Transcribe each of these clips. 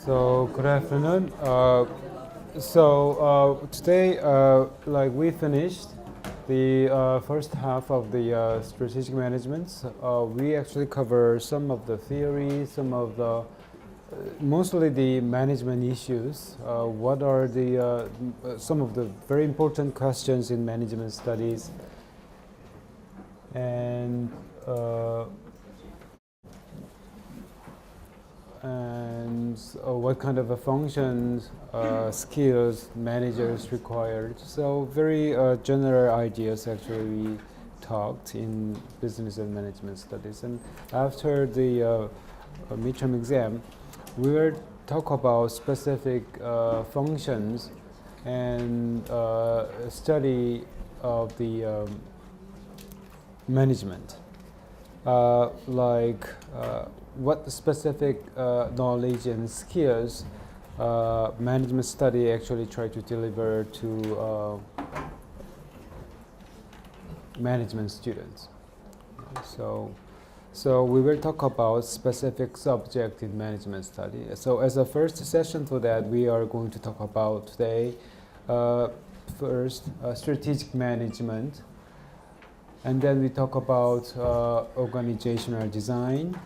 So good afternoon. Today, we finished the first half of the strategic management. We actually cover some of the theory, mostly the management issues. What are the some of the very important questions in management studies, and what kind of functions, skills managers required. So very general ideas actually we talked in business and management studies. And after the midterm exam, we will talk about specific functions and study of the management. What specific knowledge and skills management study actually try to deliver to management students. So we will talk about specific subject in management study. So as a first session for that, we are going to talk about today first strategic management, and then we talk about organizational design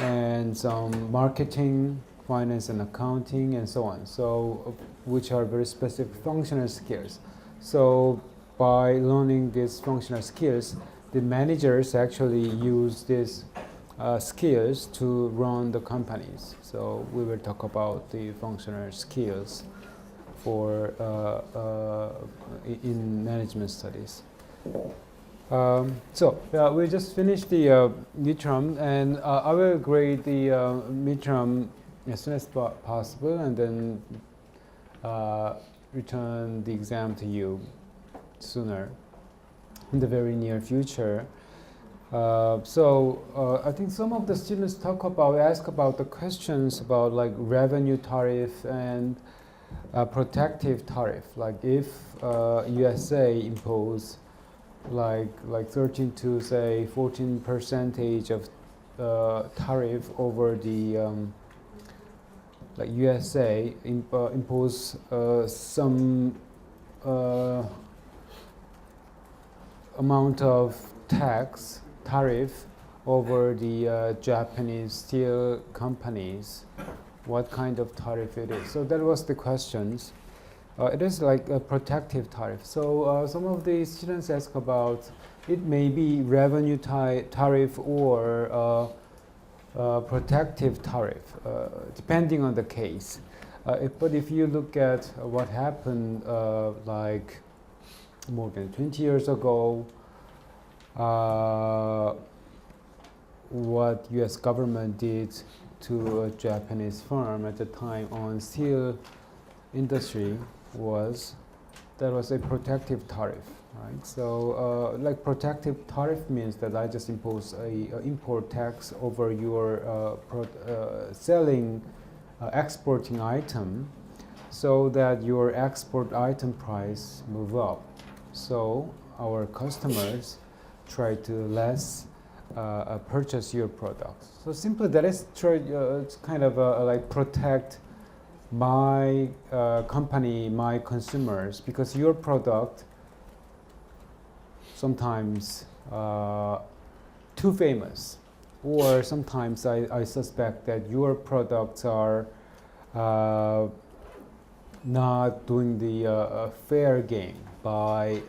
and some marketing, finance and accounting, and so on. So, which are very specific functional skills. So, by learning these functional skills, the managers actually use these skills to run the companies. So, we will talk about the functional skills for in management studies. We just finished the midterm, and I will grade the midterm as soon as possible, and then return the exam to you sooner, in the very near future. I think some of the students ask about the questions about like revenue tariff and protective tariff. Like if USA impose like 13 to say 14% of tariff over the like USA impose some amount of tariff over the Japanese steel companies. What kind of tariff it is? So that was the questions. It is like a protective tariff. So some of the students ask about it may be revenue tariff or protective tariff, depending on the case. But if you look at what happened like more than 20 years ago, what U.S. government did to a Japanese firm at the time on steel industry was a protective tariff, right? So like protective tariff means that I just impose a import tax over your selling exporting item, so that your export item price move up. So our customers try to less purchase your products. So simply that is it's kind of like protect my company, my consumers, because your product sometimes too famous, or sometimes I suspect that your products are not doing the fair game by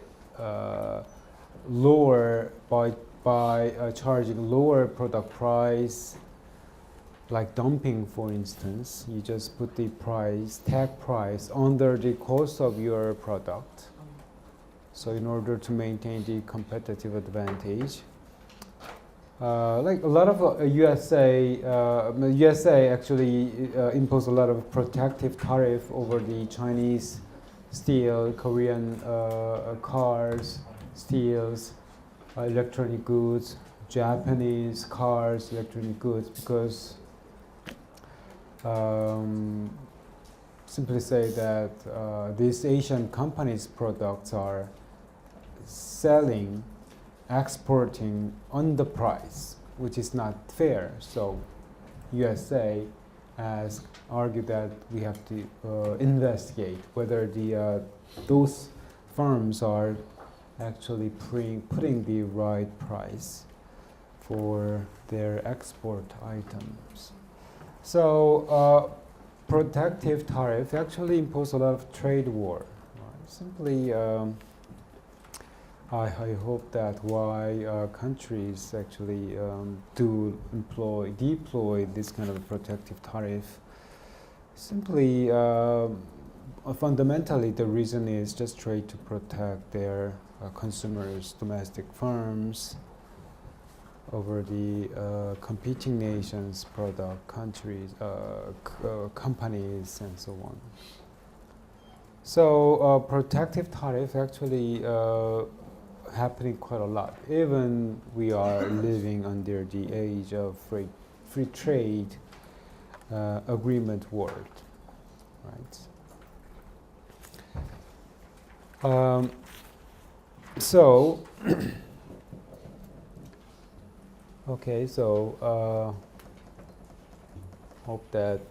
charging lower product price, like dumping, for instance. You just put the tag price under the cost of your product. So in order to maintain the competitive advantage, like a lot of USA actually impose a lot of protective tariff over the Chinese steel, Korean cars, steels, electronic goods, Japanese cars, electronic goods, because simply say that these Asian companies' products are exporting on the price, which is not fair. So USA argue that we have to investigate whether those firms are actually putting the right price for their export items. So protective tariff actually impose a lot of trade war. Right? Simply, I hope that why countries actually deploy this kind of protective tariff. Simply, fundamentally, the reason is just try to protect their consumers, domestic firms, over the competing nations, product, countries, companies, and so on. So protective tariff actually happening quite a lot. Even we are living under the age of free trade agreement world, right? So. Okay, so hope that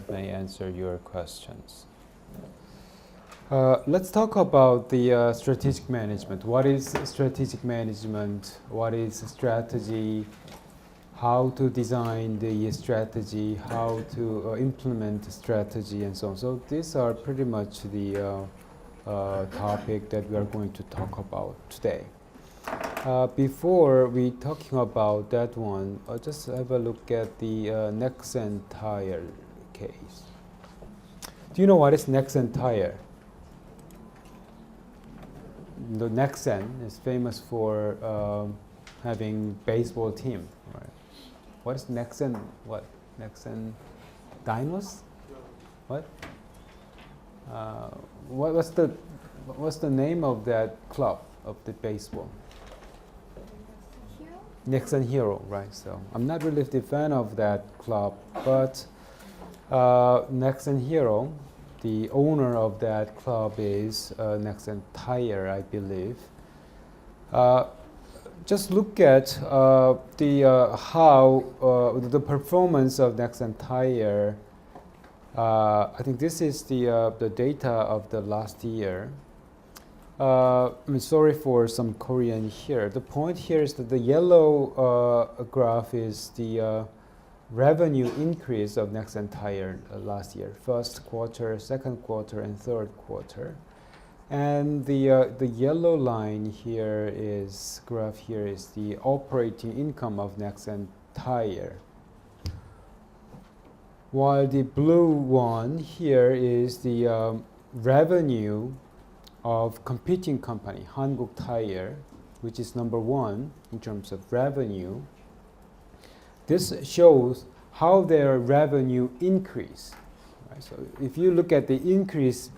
may answer your questions. Let's talk about the strategic management. What is strategic management? What is strategy? How to design the strategy? How to implement the strategy, and so on. So these are pretty much the topic that we are going to talk about today. Before we talking about that one, just have a look at the Nexen tire case. Do you know what is Nexen tire? The Nexen is famous for having baseball team, right? What is Nexen? What Nexen? Dinos? What? What's the name of that club of the baseball? Nexen Hero, right? So I'm not really a fan of that club, but Nexen Hero, the owner of that club is Nexen Tire, I believe. Just look at how the performance of Nexen Tire. I think this is the data of the last year. I'm sorry for some Korean here. The point here is that the yellow graph is the revenue increase of Nexen Tire last year, first quarter, second quarter, and third quarter. And the yellow line here is graph here is the operating income of Nexen Tire, while the blue one here is the revenue of competing company, Hankuk Tire, which is number one in terms of revenue. This shows how their revenue increase. Right? So if you look at the increase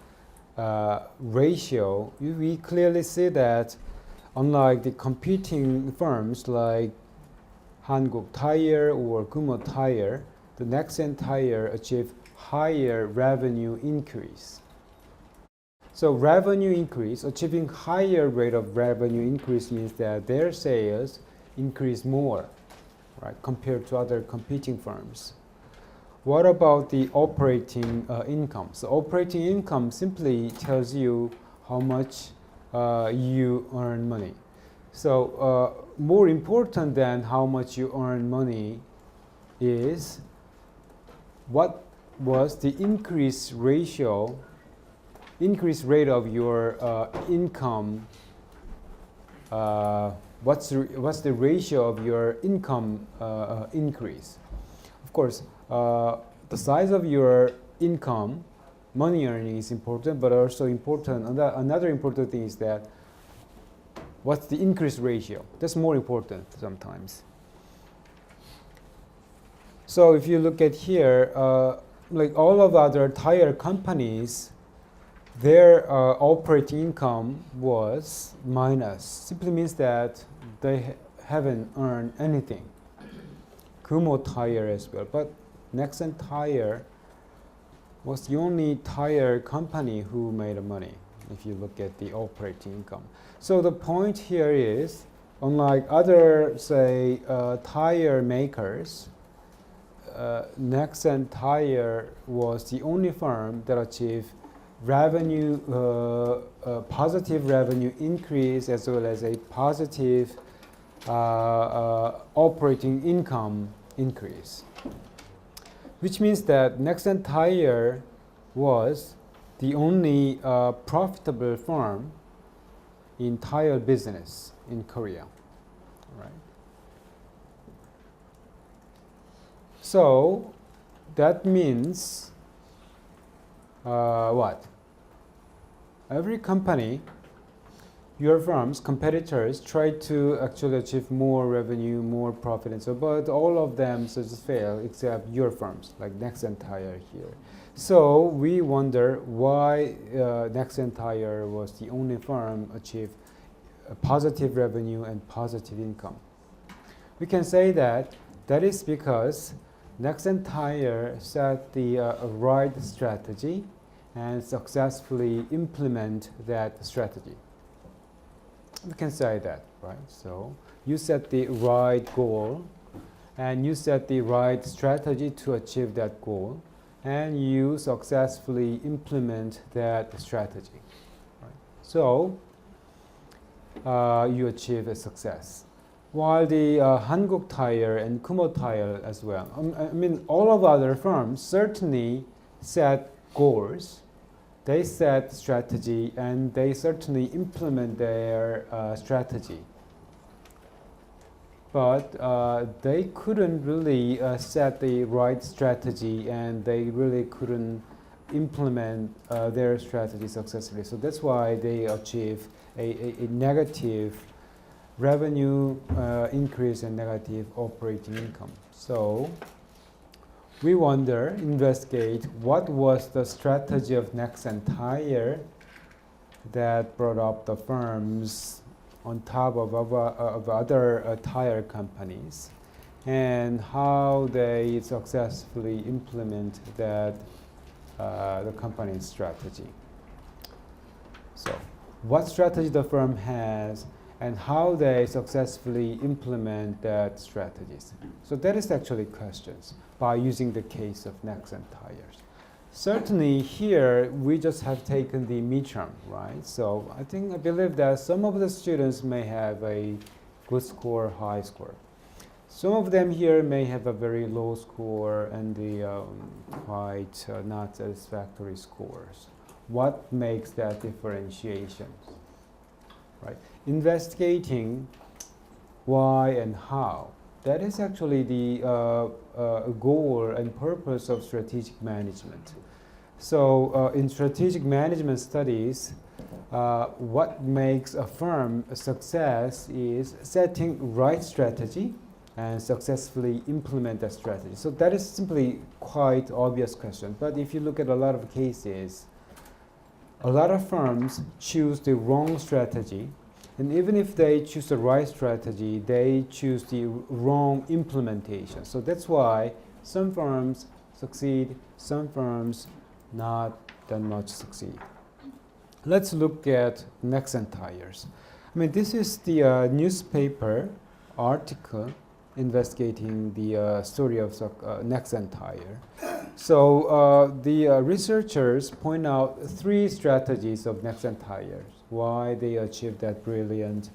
ratio, we clearly see that unlike the competing firms like Hankuk Tire or Kumo Tire, the Nexen Tire achieved higher revenue increase. So revenue increase, achieving higher rate of revenue increase means that their sales increase more, right, compared to other competing firms. What about the operating income? So operating income simply tells you how much you earn money. So more important than how much you earn money is what was the increase rate of your income. What's the ratio of your income increase? Of course, the size of your income, money earning is important, but also important. Another important thing is that what's the increase ratio? That's more important sometimes. So if you look at here, like all of other tire companies, their operating income was minus. Simply means that they haven't earned anything. Kumo Tire as well, but Nexen Tire was the only tire company who made money if you look at the operating income. So the point here is, unlike other, say, tire makers, Nexen Tire was the only firm that achieved revenue, positive revenue increase as well as a positive operating income increase, which means that Nexen Tire was the only profitable firm in tire business in Korea, right? So that means what? Every company, your firms, competitors try to actually achieve more revenue, more profit, and so, but all of them just fail except your firms, like Nexen Tire here. So we wonder why Nexen Tire was the only firm achieve a positive revenue and positive income. We can say that that is because Nexen Tire set the right strategy and successfully implement that strategy. We can say that, right? So you set the right goal and you set the right strategy to achieve that goal, and you successfully implement that strategy, right? So you achieve a success. While the Hankook Tire and Kumo Tire as well, I mean, all of other firms certainly set goals, they set strategy, and they certainly implement their strategy. But they couldn't really set the right strategy, and they really couldn't implement their strategy successfully. So that's why they achieve a negative revenue increase and negative operating income. So we wonder, investigate, what was the strategy of Nexen Tire that brought up the firms on top of other tire companies, and how they successfully implement that the company's strategy. So what strategy the firm has and how they successfully implement that strategies. So that is actually questions by using the case of Nexen Tires. Certainly here we just have taken the midterm, right? So I believe that some of the students may have a good score, high score. Some of them here may have a very low score and the quite not satisfactory scores. What makes that differentiation? Right? Investigating why and how. That is actually the goal and purpose of strategic management. So in strategic management studies, what makes a firm a success is setting right strategy and successfully implement that strategy. So that is simply quite obvious question. But if you look at a lot of cases, a lot of firms choose the wrong strategy, and even if they choose the right strategy, they choose the wrong implementation. So that's why some firms succeed, some firms not that much succeed. Let's look at Nexen Tires. I mean, this is the newspaper article investigating the story of Nexen Tire. So the researchers point out 3 strategies of Nexen Tires, why they achieved that brilliant,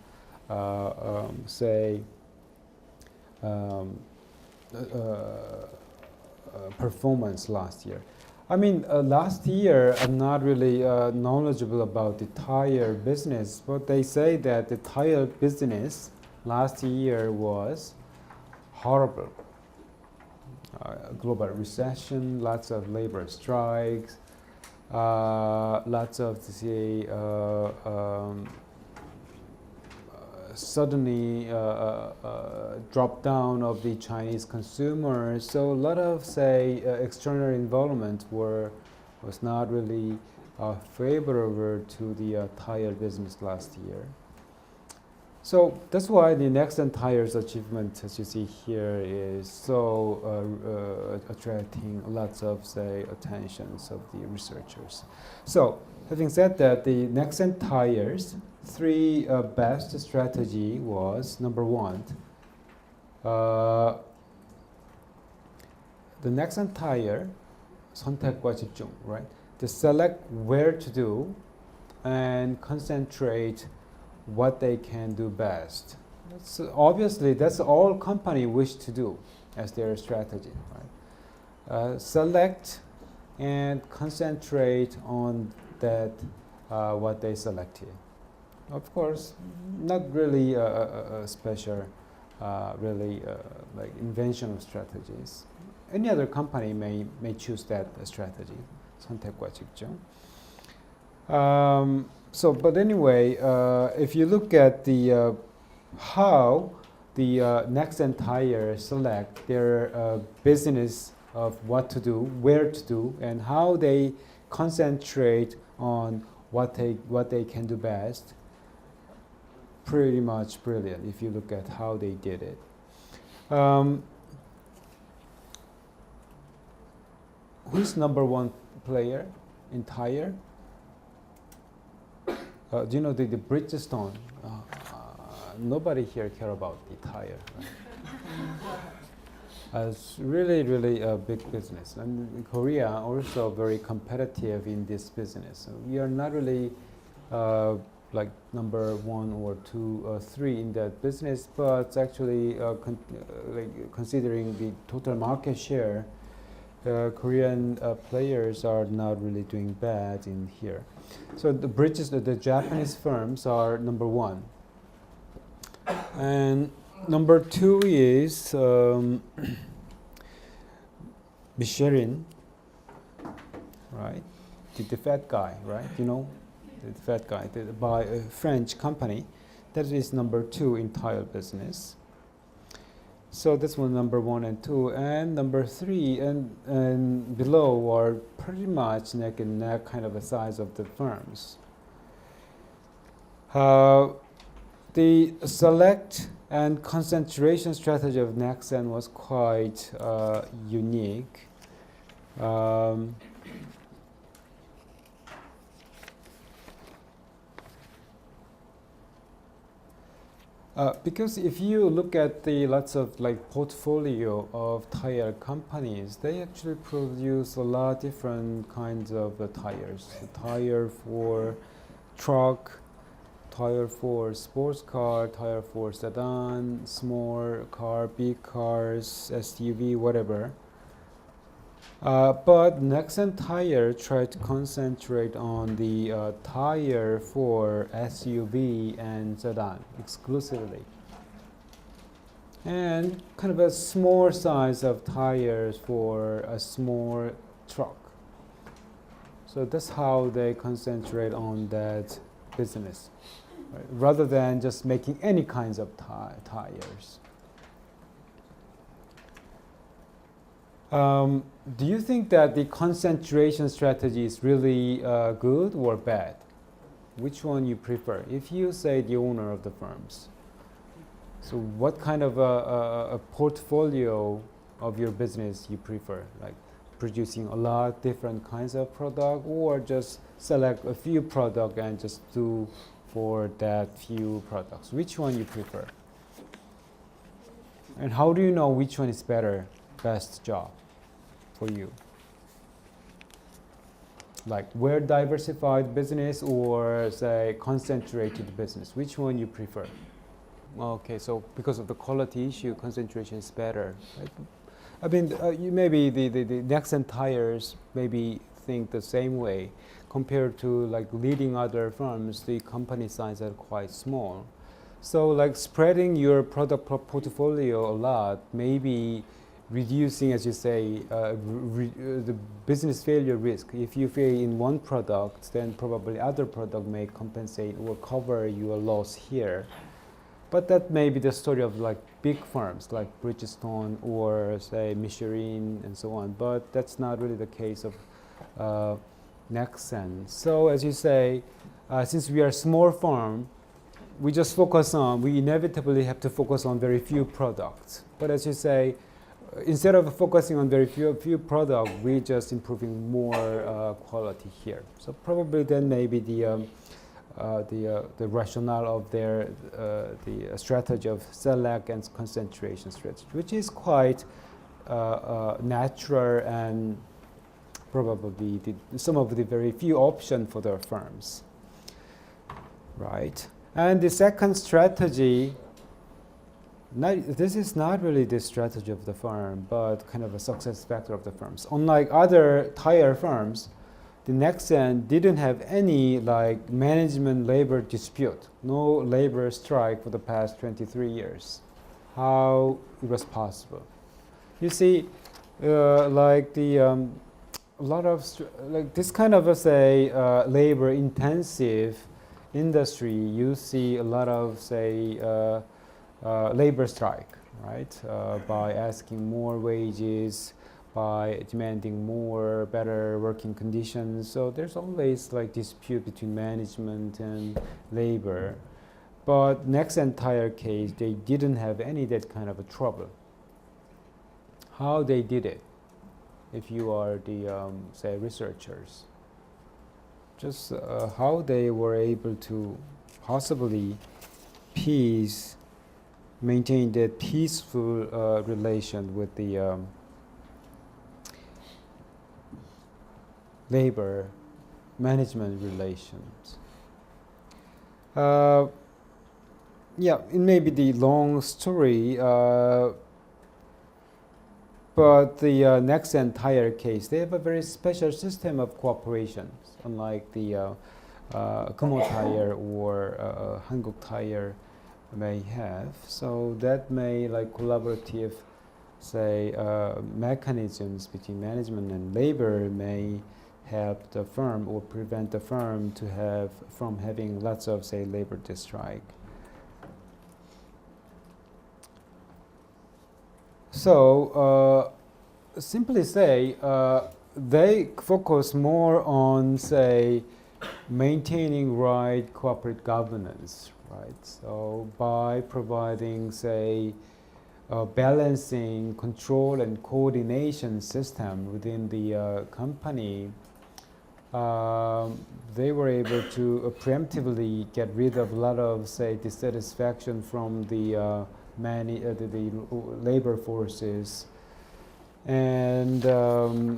performance last year. I mean, last year I'm not really knowledgeable about the tire business, but they say that the tire business last year was horrible. Global recession, lots of labor strikes, lots of suddenly drop down of the Chinese consumers. So a lot of external environment was not really favorable to the tire business last year. So that's why the Nexen Tire's achievement, as you see here, is so attracting lots of attentions of the researchers. So having said that, the Nexen Tire's 3 best strategy was, number 1, the Nexen Tire 선택과 집중, right? To select where to do and concentrate what they can do best. Obviously, that's all company wish to do as their strategy, right? Select and concentrate on that what they selected. Of course, not really a special, really like invention of strategies. Any other company may choose that strategy. 선택과 집중. But anyway, if you look at the how the Nexen Tire select their business of what to do, where to do, and how they concentrate on what they can do best, pretty much brilliant if you look at how they did it. Who's number one player in tire? Do you know the Bridgestone? Nobody here care about the tire. Right? It's really a big business, and Korea also very competitive in this business. So we are not really like number 1 or 2 or 3 in that business, but actually like considering the total market share, Korean players are not really doing bad in here. So the Japanese firms are number 1, and number 2 is Michelin, right? The fat guy, right? You know, the fat guy, by a French company. That is number 2 in tire business. So that's one, number 1 and 2, and number 3 and below are pretty much neck and neck kind of the size of the firms. The select and concentration strategy of Nexen was quite unique. Because if you look at the lots of like portfolio of tire companies, they actually produce a lot of different kinds of tires. A tire for truck, tire for sports car, tire for sedan, small car, big cars, SUV, whatever. But Nexen Tire tried to concentrate on the tire for SUV and sedan exclusively, and kind of a small size of tires for a small truck. So that's how they concentrate on that business, right? Rather than just making any kinds of tires. Do you think that the concentration strategy is really good or bad? Which one you prefer? If you say the owner of the firms, so what kind of a portfolio of your business you prefer? Like producing a lot different kinds of product, or just select a few products and just do for that few products? Which one you prefer? And how do you know which one is better, best job for you? Like where diversified business or say concentrated business? Which one you prefer? Okay, so because of the quality issue, concentration is better. Right? I mean, you maybe the Nexen Tires maybe think the same way. Compared to like leading other firms, the company size are quite small. So like spreading your product portfolio a lot, maybe reducing, as you say, the business failure risk. If you fail in one product, then probably other product may compensate or cover your loss here. But that may be the story of like big firms like Bridgestone or say Michelin and so on. But that's not really the case of Nexen. So as you say, since we are a small firm, we inevitably have to focus on very few products. But as you say, instead of focusing on very few products, we just improving more quality here. So probably then maybe the rationale of their the strategy of select and concentration strategy, which is quite natural and probably some of the very few options for the firms, right? And the second strategy, this is not really the strategy of the firm, but kind of a success factor of the firms. Unlike other tire firms, the Nexen didn't have any like management labor dispute, no labor strike for the past 23 years. How it was possible? You see, like the a lot of like this kind of say labor intensive industry, you see a lot of say labor strike, right? By asking more wages, by demanding more better working conditions. So there's always like dispute between management and labor. But next entire case, they didn't have any that kind of a trouble. How they did it? If you are the say researchers, just how they were able to possibly maintain that peaceful relation with the labor management relations. Yeah, it may be the long story, but the next entire case, they have a very special system of cooperation, unlike the Kumo Tire or Hanguk Tire may have. So that may like collaborative, say, mechanisms between management and labor may help the firm or prevent the firm from having lots of, say, labor strike. So simply say they focus more on, say, maintaining right corporate governance, right? So by providing, say, balancing control and coordination system within the company, they were able to preemptively get rid of a lot of, say, dissatisfaction from the labor forces and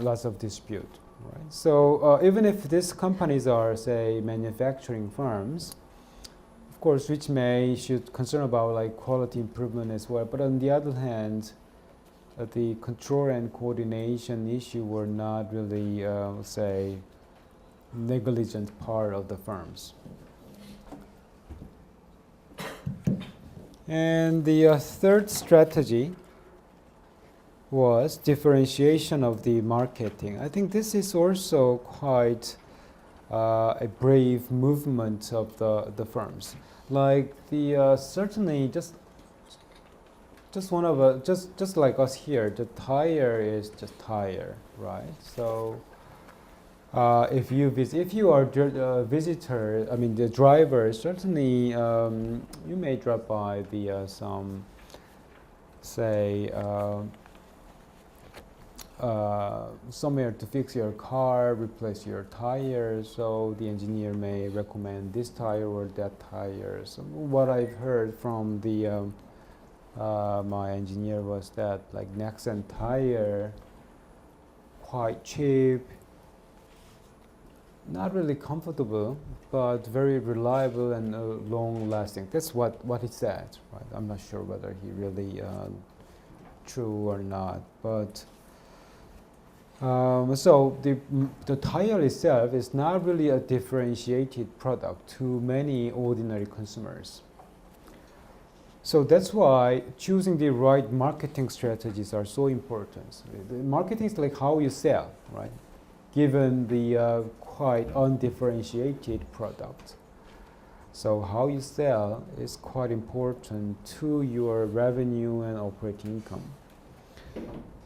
lots of dispute. Right? So even if these companies are, say, manufacturing firms, of course, which should concern about like quality improvement as well. But on the other hand, the control and coordination issue were not really, say, negligent part of the firms. And the third strategy was differentiation of the marketing. I think this is also quite a brave movement of the firms. Like the certainly just like us here, the tire is just tire, right? So if you are a visitor, I mean the driver, certainly you may drop by the some, say, somewhere to fix your car, replace your tire. So the engineer may recommend this tire or that tire. So what I've heard from the my engineer was that like Nexen tire, quite cheap, not really comfortable, but very reliable and long-lasting. That's what he said. Right? I'm not sure whether he really true or not, but. So the tire itself is not really a differentiated product to many ordinary consumers. So that's why choosing the right marketing strategies are so important. So the marketing is like how you sell, right? Given the quite undifferentiated product. So how you sell is quite important to your revenue and operating income.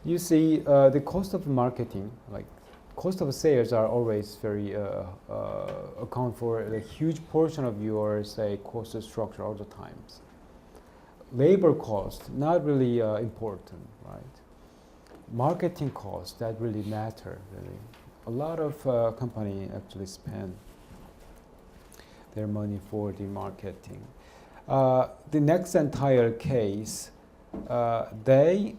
You see, the cost of marketing, like cost of sales, are always very account for a huge portion of your, say, cost structure all the times. Labor cost, not really important, right? Marketing costs, that really matter, really. A lot of companies actually spend their money for the marketing. The next entire case, they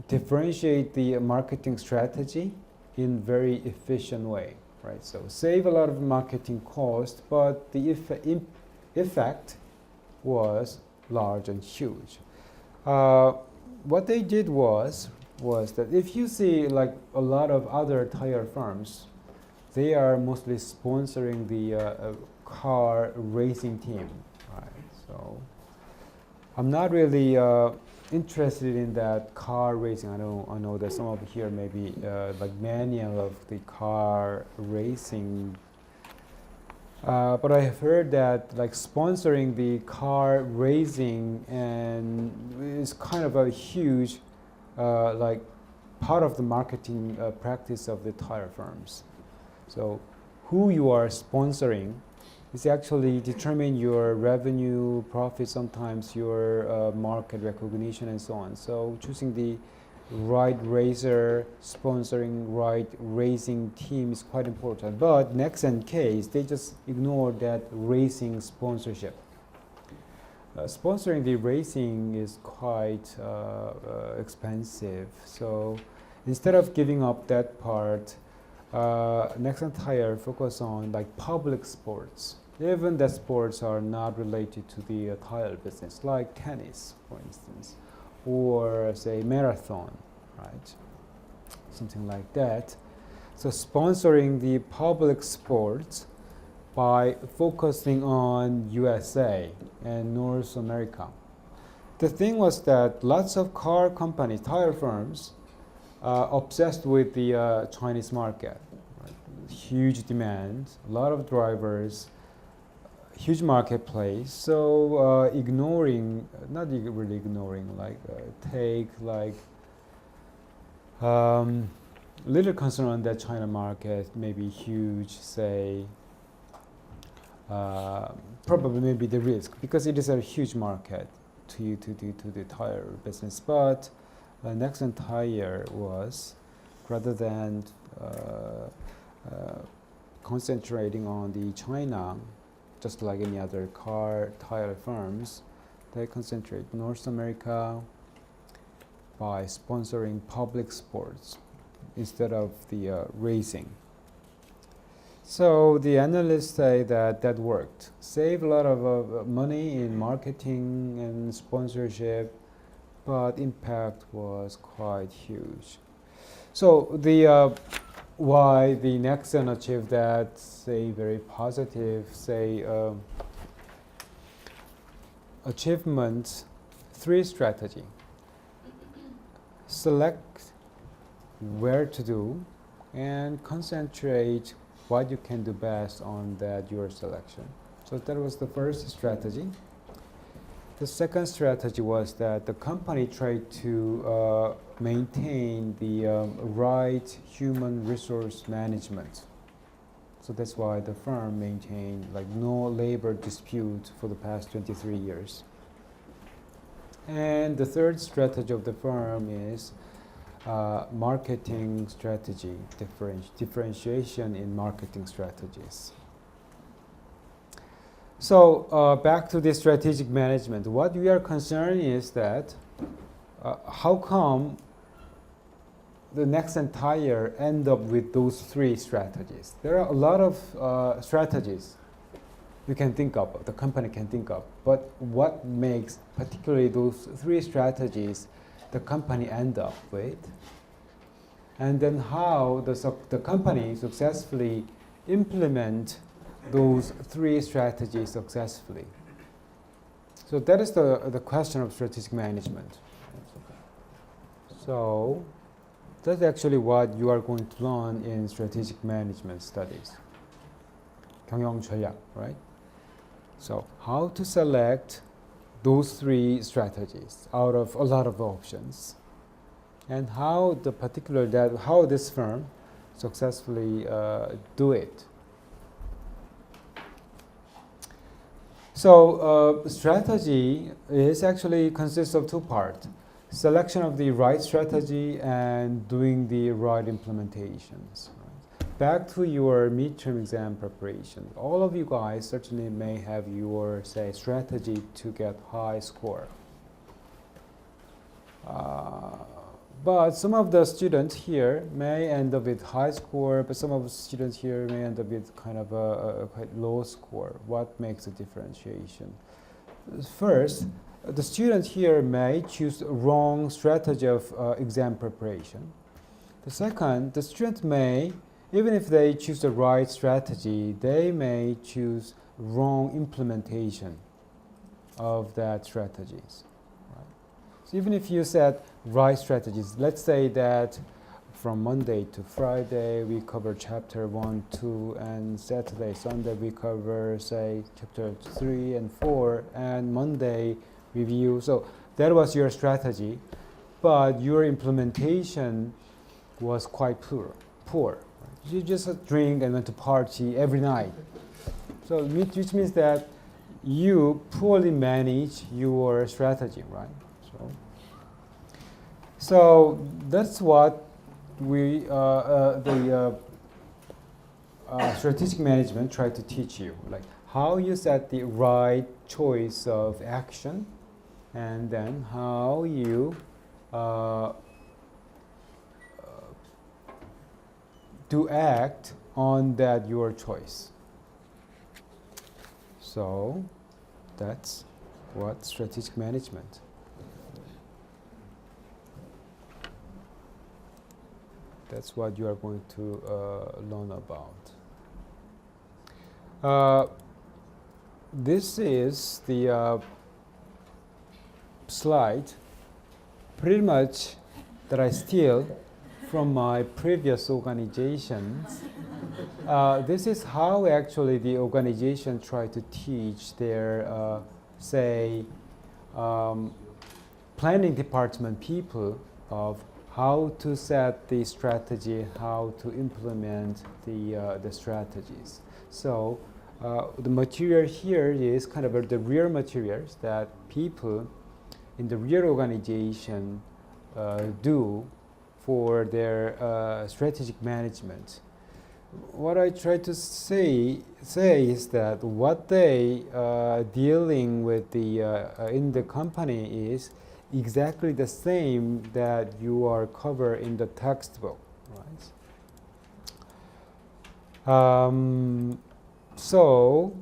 differentiate the marketing strategy in very efficient way, right? So save a lot of marketing cost, but the effect was large and huge. What they did was that if you see like a lot of other tire firms, they are mostly sponsoring the car racing team, right? So I'm not really interested in that car racing. I know that some of you here maybe like mania of the car racing. But I have heard that like sponsoring the car racing and is kind of a huge like part of the marketing practice of the tire firms. So who you are sponsoring is actually determine your revenue, profit, sometimes your market recognition and so on. So choosing the right racer, sponsoring right racing team is quite important. But Nexen case, they just ignored that racing sponsorship. Sponsoring the racing is quite expensive. So instead of giving up that part, Nexen Tire focus on like public sports. Even the sports are not related to the tire business, like tennis, for instance, or say marathon, right? Something like that. So sponsoring the public sports by focusing on USA and North America. The thing was that lots of car companies, tire firms, obsessed with the Chinese market. Right? Huge demand, a lot of drivers, huge marketplace. So ignoring, not really ignoring, like take like little concern on that China market, maybe huge, say, probably maybe the risk because it is a huge market to the tire business. But Nexen Tire was, rather than concentrating on the China, just like any other car tire firms, they concentrate North America by sponsoring public sports instead of the racing. So the analysts say that that worked. Save a lot of money in marketing and sponsorship, but impact was quite huge. So the why the Nexen achieved that, say, very positive, say, achievement, 3 strategy. Select where to do and concentrate what you can do best on that your selection. So that was the first strategy. The second strategy was that the company tried to maintain the right human resource management. So that's why the firm maintained like no labor dispute for the past 23 years. And the third strategy of the firm is marketing strategy, differentiation in marketing strategies. So back to the strategic management. What we are concerned is that how come the Nexen Tire end up with those 3 strategies? There are a lot of strategies you can think of, the company can think of, but what makes particularly those 3 strategies the company end up with? And then how the company successfully implement those 3 strategies successfully. So that is the question of strategic management. So that's actually what you are going to learn in strategic management studies. 경영 전략, right? So how to select those 3 strategies out of a lot of options, and how how this firm successfully do it. So strategy is actually consists of 2 parts: selection of the right strategy and doing the right implementations. Right? Back to your midterm exam preparation, all of you guys certainly may have your, say, strategy to get high score. But some of the students here may end up with high score, but some of the students here may end up with kind of a quite low score. What makes a differentiation? First, the student here may choose the wrong strategy of exam preparation. The second, the student may, even if they choose the right strategy, they may choose wrong implementation of that strategies. Right? So even if you set right strategies, let's say that from Monday to Friday we cover chapter 1, 2, and Saturday, Sunday we cover, say, chapter 3 and 4, and Monday review. So that was your strategy, but your implementation was quite poor. You just drink and went to party every night. So which means that you poorly manage your strategy, right? So that's what we strategic management try to teach you, like how you set the right choice of action, and then how you to act on that your choice. So that's what strategic management. That's what you are going to learn about. This is the slide pretty much that I steal from my previous organizations. This is how actually the organization try to teach their, say, planning department people of how to set the strategy, how to implement the strategies. So the material here is kind of the real materials that people in the real organization do for their strategic management. What I try to say is that what they dealing with in the company is exactly the same that you are covered in the textbook, right? So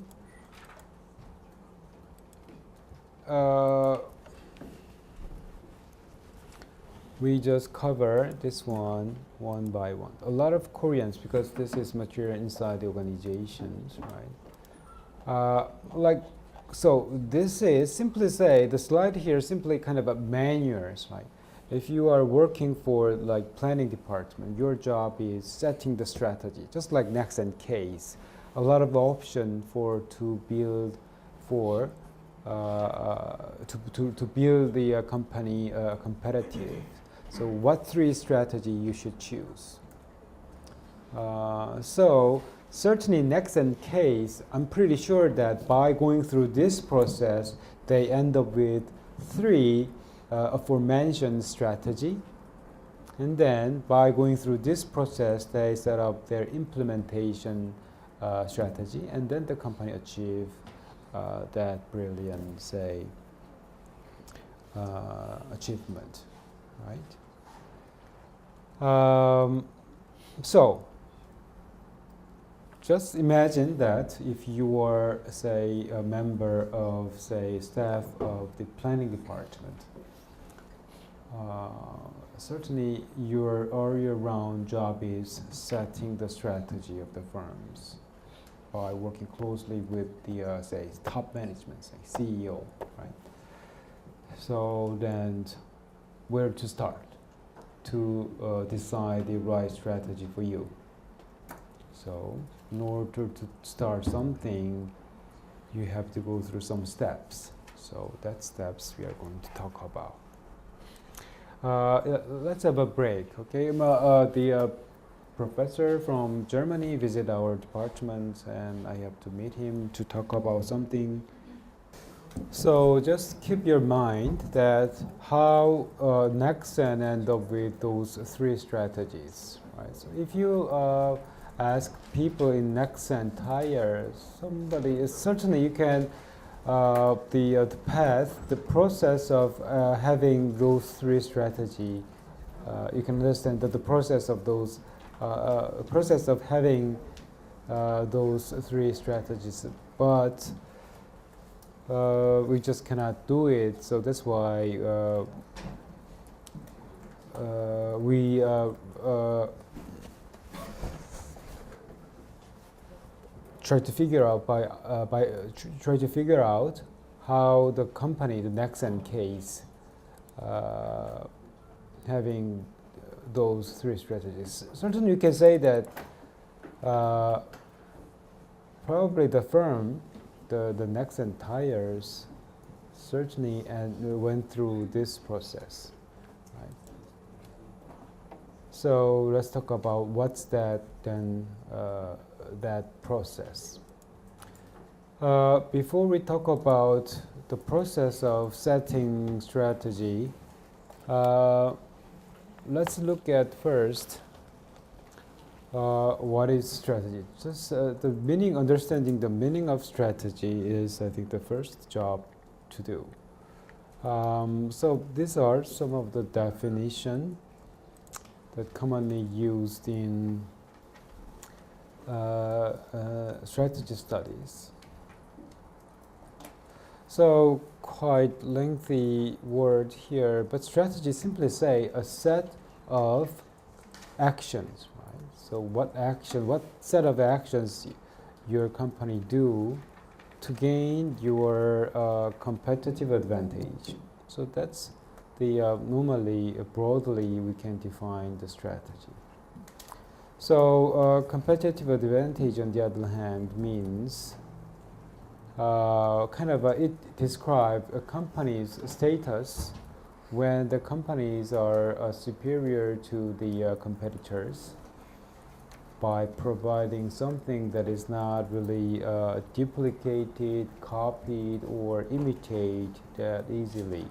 we just cover this one by one. A lot of Koreans, because this is material inside the organizations, right? So this is simply say, the slide here is simply kind of a manuals, right? If you are working for like planning department, your job is setting the strategy, just like next and case. A lot of option to build for to build the company competitive. So what 3 strategy you should choose? So certainly next and case, I'm pretty sure that by going through this process, they end up with 3 aforementioned strategy. And then by going through this process, they set up their implementation strategy, and then the company achieve that brilliant, say, achievement, right? So just imagine that if you are, say, a member of, say, staff of the planning department, certainly your all-year-round job is setting the strategy of the firms by working closely with the, say, top management, say, CEO, right? So then where to start to decide the right strategy for you? So in order to start something, you have to go through some steps. So that steps we are going to talk about. Let's have a break, okay? The professor from Germany visit our department, and I have to meet him to talk about something. So just keep your mind that how Nexen end up with those 3 strategies, right? So if you ask people in Nexen Tire, somebody is certainly you can the path, the process of having those 3 strategy you can understand that the process of those, process of having those three strategies, but we just cannot do it. So that's why we try to figure out try to figure out how the company, the Nexen case, having those three strategies. Certainly, you can say that probably the firm, the Nexen Tires, certainly and went through this process. Right? So let's talk about what's that then. That process. Before we talk about the process of setting strategy, let's look at first what is strategy. Just the meaning, understanding the meaning of strategy is, I think, the first job to do. So these are some of the definition that commonly used in strategy studies. So quite lengthy word here, but strategy simply say a set of actions, right? So what set of actions your company do to gain your competitive advantage. So that's the normally broadly we can define the strategy. So competitive advantage, on the other hand, means it describes a company's status when the companies are superior to the competitors by providing something that is not really duplicated, copied, or imitated that easily.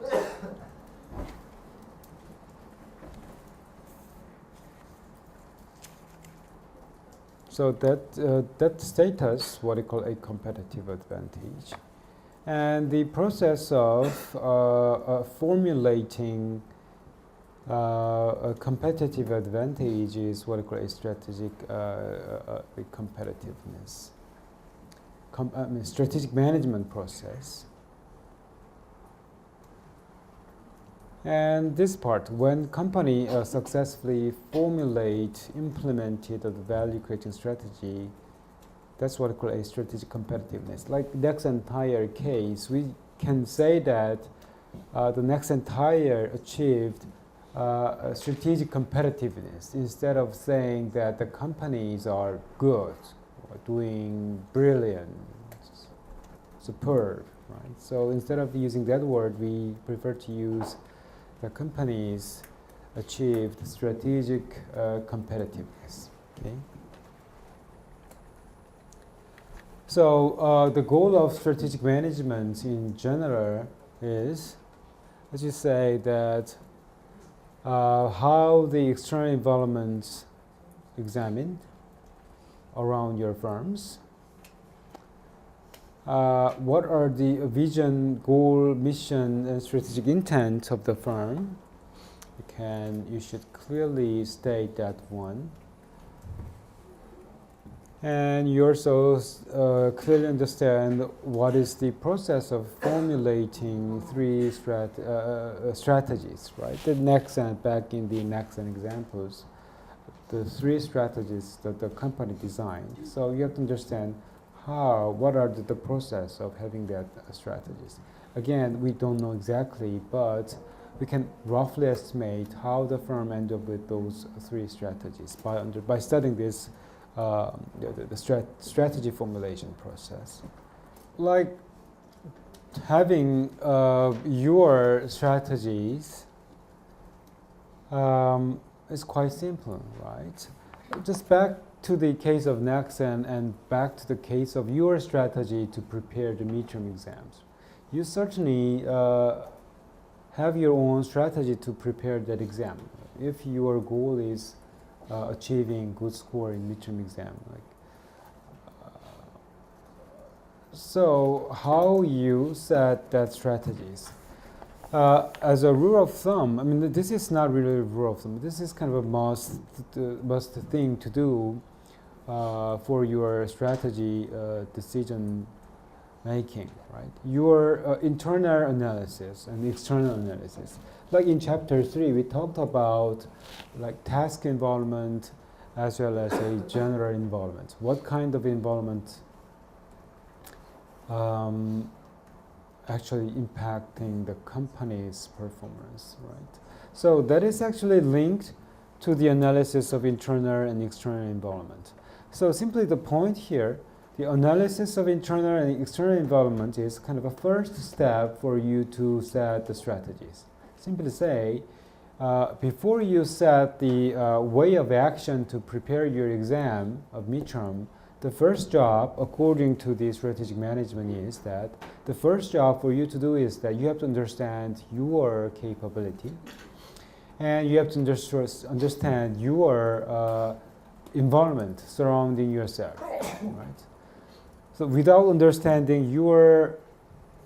So that status, what we call a competitive advantage, and the process of formulating a competitive advantage is what we call a strategic competitiveness, strategic management process. And this part, when company successfully implemented the value creating strategy, that's what we call a strategic competitiveness. Like Nexen Tire case, we can say that the Nexen Tire achieved strategic competitiveness instead of saying that the companies are good, or doing brilliant, superb, right? So instead of using that word, we prefer to use the companies achieved strategic competitiveness. Okay. So the goal of strategic management in general is, as you say, that how the external environment examined around your firms. What are the vision, goal, mission, and strategic intent of the firm? You should clearly state that one. And you also clearly understand what is the process of formulating three strategies, right? The Nexen, back in the Nexen examples, the three strategies that the company designed. So you have to understand what are the process of having that strategies. Again, we don't know exactly, but we can roughly estimate how the firm ended up with those three strategies by studying this strategy formulation process. Like having your strategies is quite simple, right? Just back to the case of Nexen and back to the case of your strategy to prepare the midterm exams. You certainly have your own strategy to prepare that exam. If your goal is achieving good score in midterm exam, so how you set that strategies? as a rule of thumb, I mean, this is not really a rule of thumb. This is kind of a must thing to do for your strategy decision making, right? Your internal analysis and external analysis. Like in chapter 3, we talked about like task involvement as well as a general involvement. What kind of involvement actually impacting the company's performance, right? So that is actually linked to the analysis of internal and external involvement. So simply the point here, the analysis of internal and external involvement is kind of a first step for you to set the strategies. Simply say, before you set the way of action to prepare your exam of midterm, the first job, according to the strategic management, is that the first job for you to do is that you have to understand your capability, and you have to understand your environment surrounding yourself, right? So without understanding your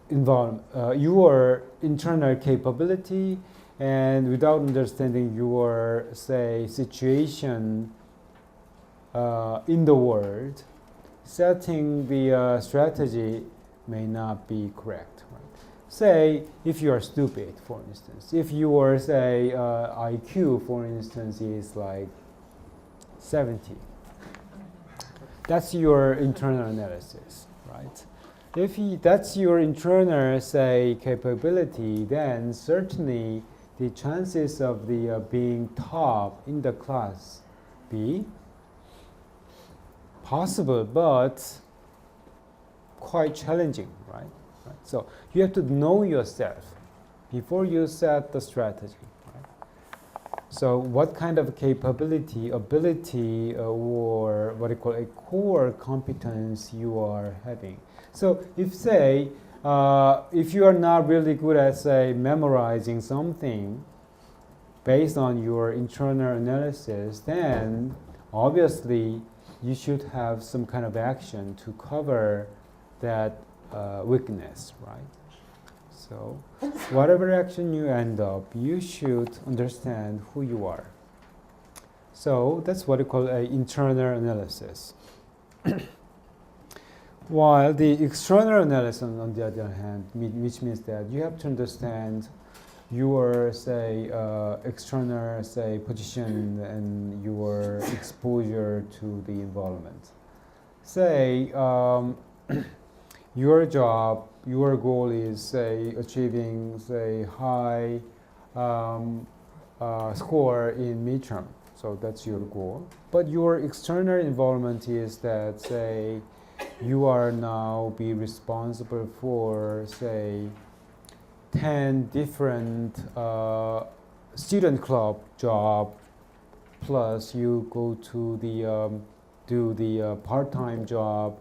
environment, your internal capability, and without understanding your, say, situation in the world, setting the strategy may not be correct. Right? Say, if you are stupid, for instance, if your, say, IQ, for instance, is like 70, that's your internal analysis, right? If that's your internal, say, capability, then certainly the chances of the being top in the class be possible, but quite challenging, right? So you have to know yourself before you set the strategy. Right? So what kind of capability, ability, or what you call a core competence you are having. So if, say, if you are not really good at, say, memorizing something based on your internal analysis, then obviously you should have some kind of action to cover that weakness, right? So whatever action you end up, you should understand who you are. So that's what we call an internal analysis. While the external analysis, on the other hand, which means that you have to understand your, say, external, say, position and your exposure to the environment. Say, your job, your goal is, say, achieving, say, high score in midterm. So that's your goal. But your external involvement is that, say, you are now be responsible for, say, 10 different student club job, plus you go to the do the part-time job,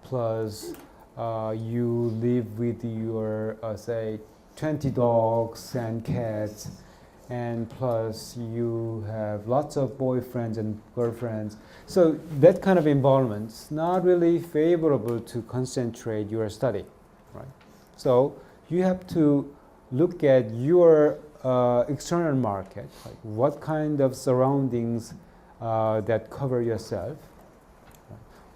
plus you live with your say 20 dogs and cats, and plus you have lots of boyfriends and girlfriends. So that kind of involvement is not really favorable to concentrate your study, right? So you have to look at your external market, like what kind of surroundings that cover yourself,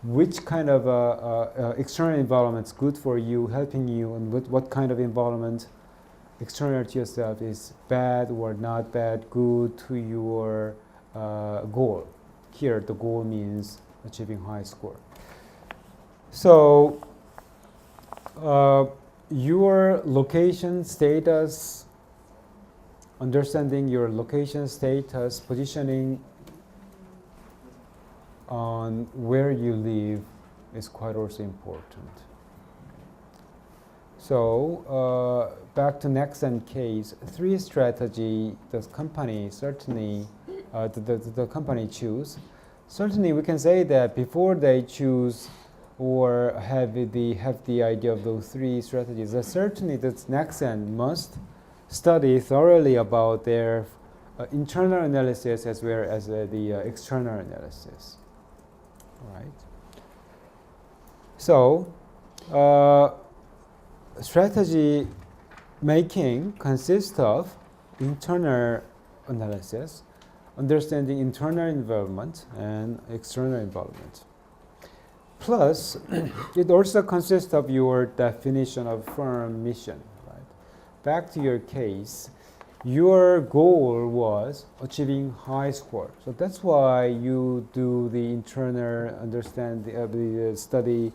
which kind of external environment is good for you, helping you, and what kind of environment external to yourself is bad or not bad, good to your goal. Here, the goal means achieving high score. So, your location status, understanding your location status, positioning on where you live is quite also important. So back to Nexen case, 3 strategy the company certainly the company choose. Certainly we can say that before they choose or have the idea of those 3 strategies, that certainly that Nexen must study thoroughly about their internal analysis as well as the external analysis. Right. So strategy making consists of internal analysis, understanding internal involvement and external involvement. Plus, it also consists of your definition of firm mission. Right? Back to your case, your goal was achieving high score. So that's why you do the internal understanding of the study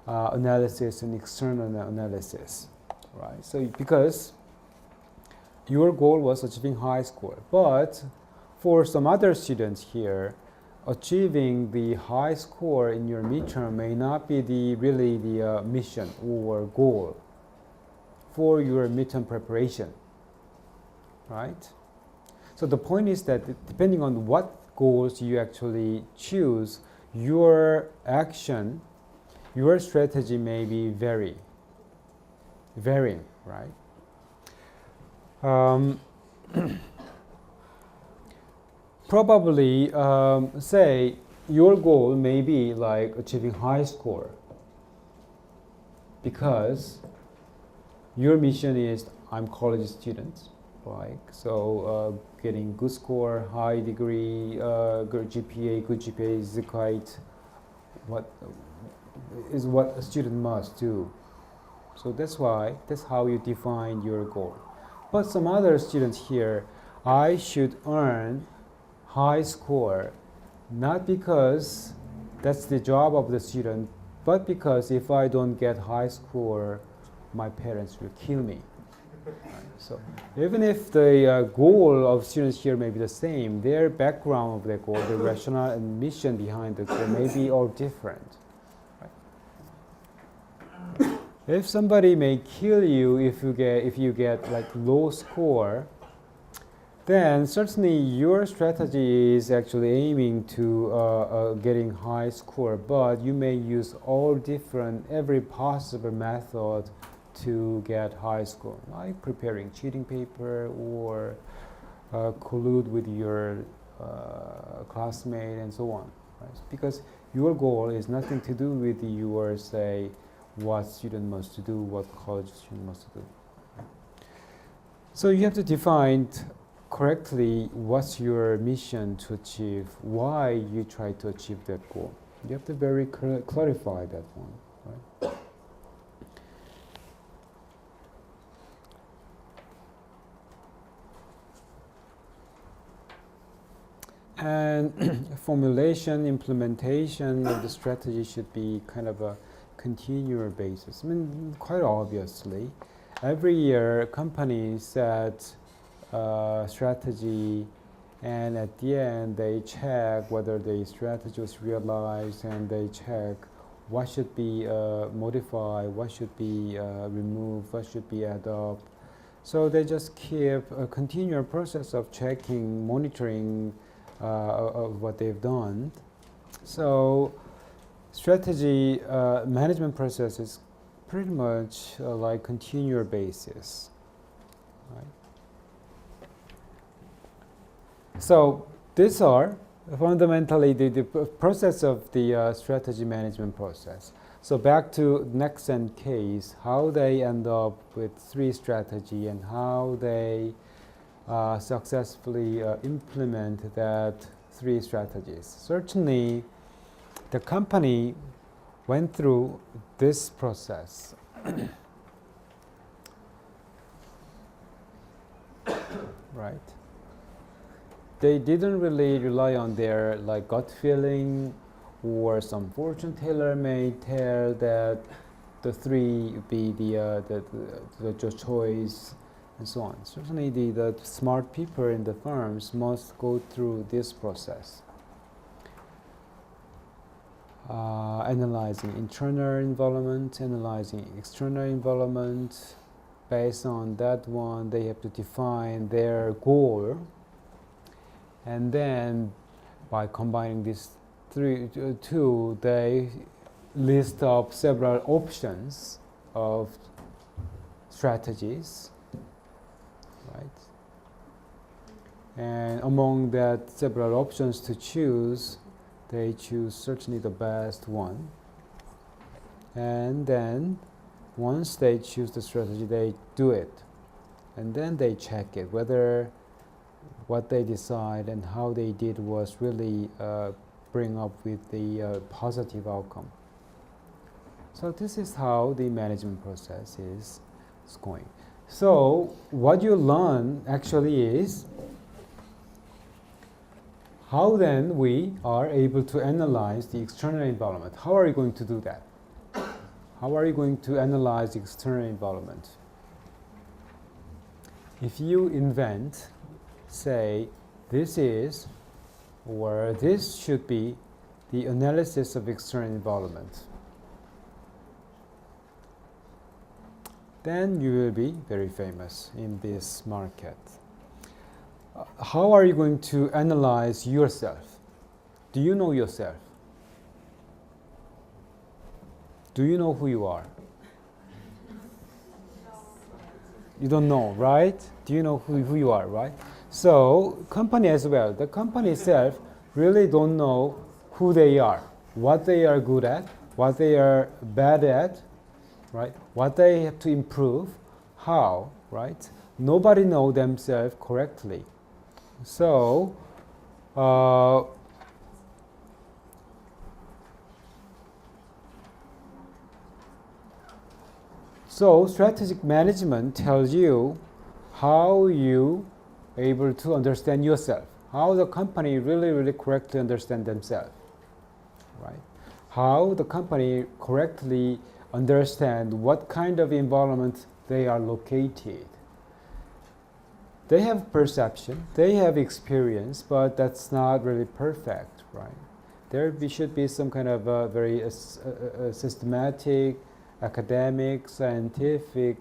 analysis and external analysis. Right? So because your goal was achieving high score, but for some other students here, achieving the high score in your midterm may not be really the mission or goal for your midterm preparation, right? So the point is that depending on what goals you actually choose, your action, your strategy may be varying, right? Probably say your goal may be like achieving high score because your mission is I'm college student, like so getting good score, high degree, good GPA is quite what a student must do. So that's how you define your goal. But some other students here, I should earn high score, not because that's the job of the student, but because if I don't get high score, my parents will kill me. So even if the goal of students here may be the same, their background of their goal, the rationale and mission behind the goal may be all different. Right? If somebody may kill you if you get like low score, then certainly your strategy is actually aiming to getting high score, but you may use every possible method to get high score, like preparing cheating paper or collude with your classmate and so on, right? Because your goal is nothing to do with your, say, what student must do, what college student must do. So you have to define correctly what's your mission to achieve, why you try to achieve that goal. You have to very clarify that one, right? And formulation, implementation of the strategy should be kind of a continual basis. I mean, quite obviously, every year companies set strategy, and at the end they check whether the strategy was realized, and they check what should be modified, what should be removed, what should be added up. So they just keep a continual process of checking, monitoring of what they've done. So strategy management process is pretty much like continual basis, right? So these are fundamentally the process of the strategy management process. So back to Nexen case, how they end up with 3 strategy and how they successfully implement that 3 strategies. Certainly, the company went through this process. Right? They didn't really rely on their gut feeling, or some fortune teller may tell that the 3 be the choice, and so on. Certainly the smart people in the firms must go through this process. Analyzing internal environment, analyzing external environment. Based on that one, they have to define their goal. And then by combining these 2, they list up several options of strategies. Right? And among that several options to choose, they choose certainly the best one. And then once they choose the strategy, they do it. and then they check it whether what they decide and how they did was really bring up with the positive outcome. So this is how the management process is going. So what you learn actually is how then we are able to analyze the external environment. How are you going to do that? How are you going to analyze the external environment? If you invent, say, this is, or this should be the analysis of external environment, then you will be very famous in this market. How are you going to analyze yourself? Do you know yourself? Do you know who you are? You don't know, right? Do you know who you are, right? So company as well, the company itself really don't know who they are, what they are good at, what they are bad at, right? What they have to improve, how, right? Nobody know themselves correctly. So so strategic management tells you how you able to understand yourself, how the company really correctly understand themselves, right? How the company correctly understand what kind of environment they are located. They have perception, they have experience, but that's not really perfect, right? There should be some kind of a very systematic, academic, scientific,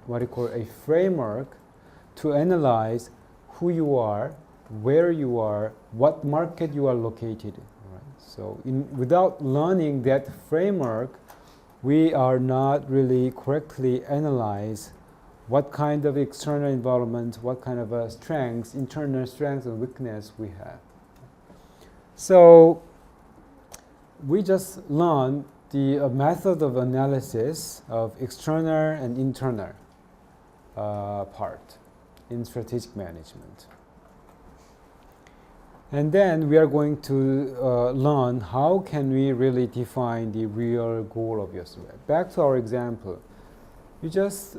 what you call a framework to analyze who you are, where you are, what market you are located in. Right? So without learning that framework, we are not really correctly analyze what kind of external environment, what kind of strengths, internal strengths and weakness we have. So we just learned the method of analysis of external and internal part in strategic management. And then we are going to learn how can we really define the real goal of yourself. Back to our example, you just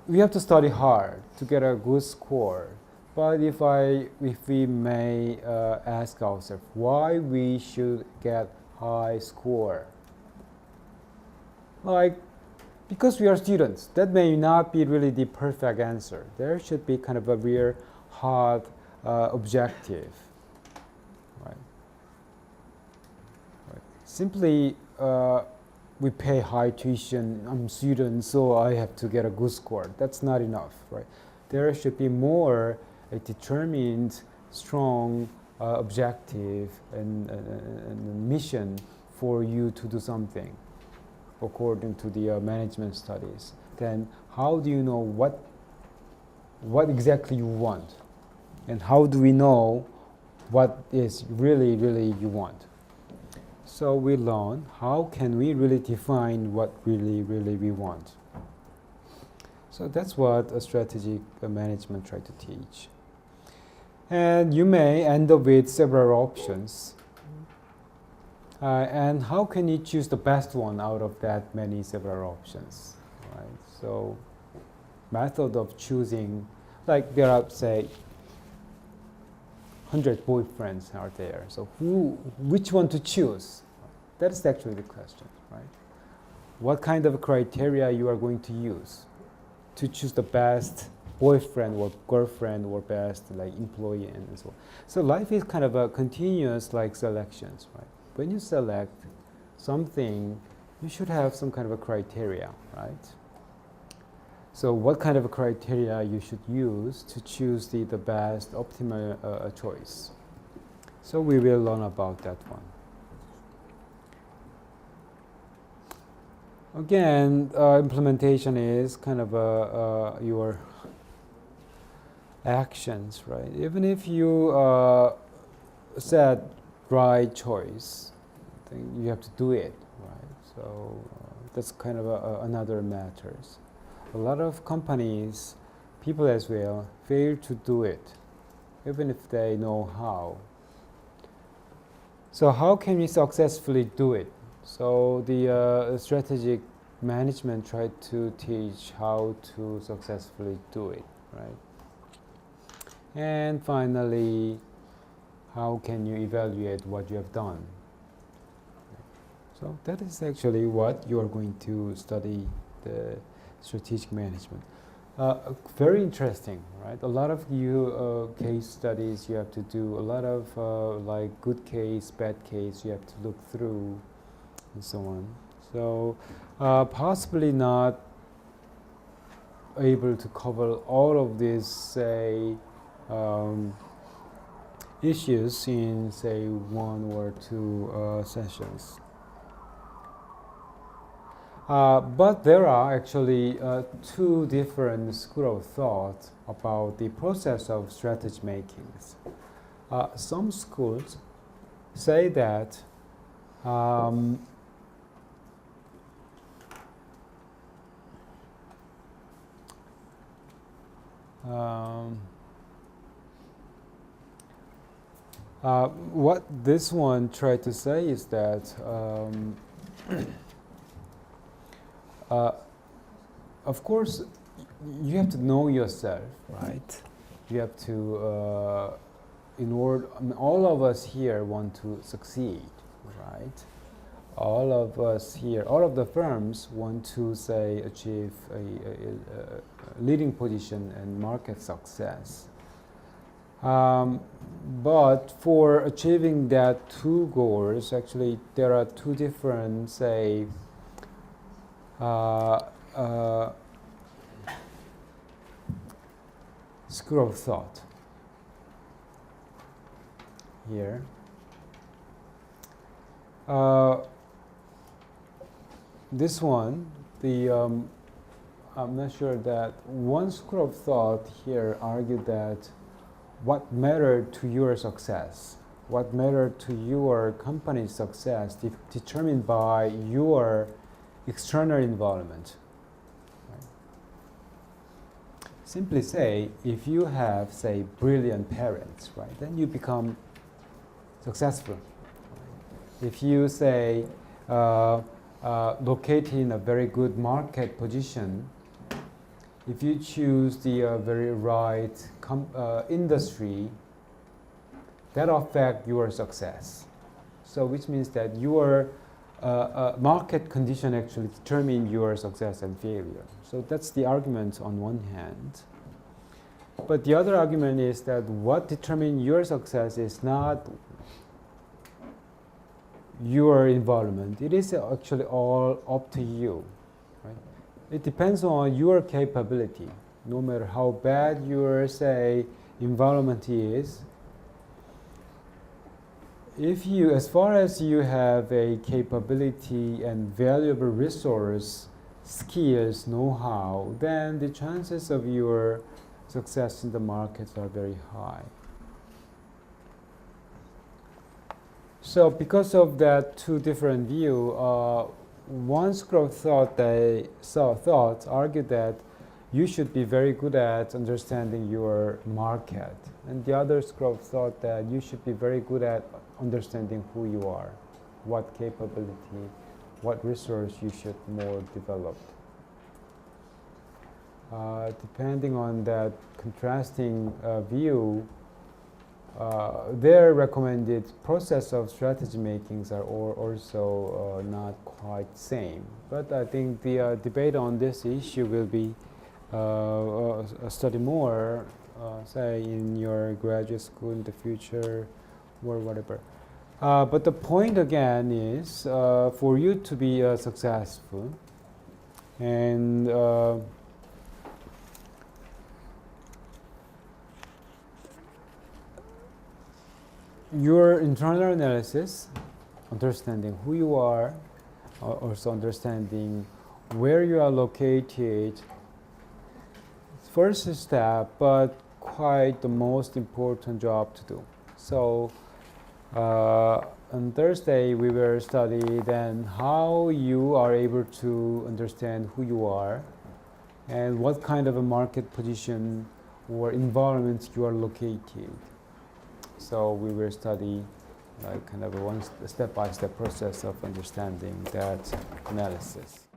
we have to study hard to get a good score. But if we may ask ourselves why we should get high score, like because we are students, that may not be really the perfect answer. There should be kind of a real hard objective, right? Simply we pay high tuition, I'm a student, so I have to get a good score. That's not enough, right? There should be more a determined, strong objective and mission for you to do something according to the management studies. Then how do you know what exactly you want? And how do we know what is really you want? So we learn how can we really define what really we want. So that's what a strategic management tries to teach. And you may end up with several options. And how can you choose the best one out of that many several options? Right? So method of choosing, like there are, say, 100 boyfriends are there. So which one to choose? That's actually the question, right? What kind of criteria you are going to use to choose the best boyfriend or girlfriend or best like employee and so on. So life is kind of a continuous like selections, right? When you select something, you should have some kind of a criteria, right? So what kind of a criteria you should use to choose the best optimal choice? So we will learn about that one. Again, implementation is kind of your actions, right? Even if you set right choice, then you have to do it, right? So that's kind of another matters. A lot of companies people as well fail to do it, even if they know how. So how can we successfully do it? So the strategic management tried to teach how to successfully do it, right? And finally, how can you evaluate what you have done? So that is actually what you are going to study, the strategic management. Very interesting, right? A lot of you case studies you have to do, a lot of like good case, bad case you have to look through, and so on. So possibly not able to cover all of these, say, issues in, say, 1 or 2 sessions. But there are actually 2 different schools of thought about the process of strategy making. Some schools say that what this one tried to say is that of course, you have to know yourself, right? You have to, in order, I mean, all of us here want to succeed, right? All of us here, all of the firms want to, say, achieve a leading position and market success. But for achieving that 2 goals, actually, there are 2 different, say, school of thought here. This one, I'm not sure that one school of thought here argued that what mattered to your success, what mattered to your company's success, determined by your external environment. Right? Simply say, if you have, say, brilliant parents, right, then you become successful. If you, say, located in a very good market position, if you choose the very right industry, that affects your success. So which means that your market condition actually determine your success and failure. So that's the argument on one hand. But the other argument is that what determines your success is not your environment. It is actually all up to you. Right? It depends on your capability. No matter how bad your, say, environment is, if you, as far as you have a capability and valuable resource, skills, know-how, then the chances of your success in the markets are very high. So because of that 2 different view, one school of thought argued that you should be very good at understanding your market, and the other school of thought that you should be very good at understanding who you are, what capability, what resource you should more develop. Depending on that contrasting view, their recommended process of strategy makings are also not quite same. But I think the debate on this issue will be study more, say in your graduate school in the future or whatever. But the point again is for you to be successful and your internal analysis, understanding who you are, also understanding where you are located, first step, but quite the most important job to do. So on Thursday we will study then how you are able to understand who you are, and what kind of a market position or environment you are located. So we will study like kind of a step-by-step process of understanding that analysis.